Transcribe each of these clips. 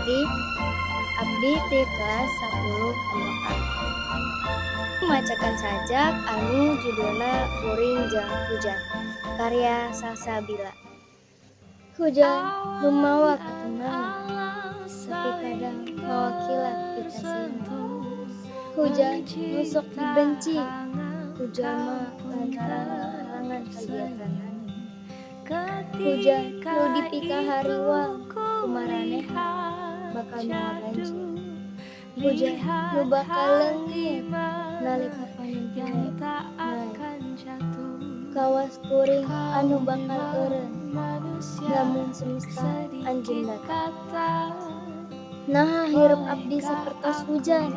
ngarti abdi ti kelas 10 MA. Macakan sajak anu judulna Kuring Jeung Hujan karya Salsabila. Hujan nu mawa katenangan, tapi kadang mawa kilat kita sieunan. Hujan nu sok dibenci ku jalma lantaran ngahalangan kagiatanna. Hujan nu dipika hariwang kumaranehna bakal mawa banjir. Hujan nu bakal leungit nalika panen poe naek. Kawas kuring anu bakal eureun lamun semesta anjeun datang. Naha hirup abdi sapertos hujan,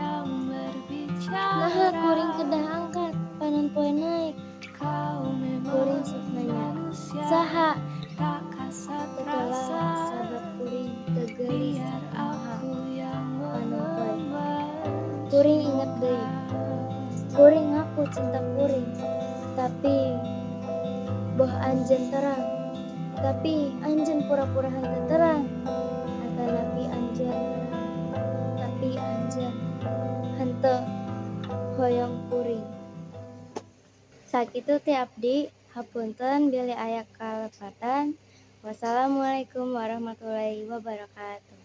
naha kuring kedah angkat panen poe naek. Kuring sok nanya, saha? Teulah sabab kuring teu geulis sakumaha panen poe. Kuring inget deui, kuring ngaku cinta kuring, tapi boh anjeun terang, tapi anjeun pura-pura henteu terang. Atanapi anjeun terang, tapi anjeun henteu hoyong kuring. Sakitu ti abdi, hapunten bilih aya kalepatan. Wassalamualaikum warahmatullahi wabarakatuh.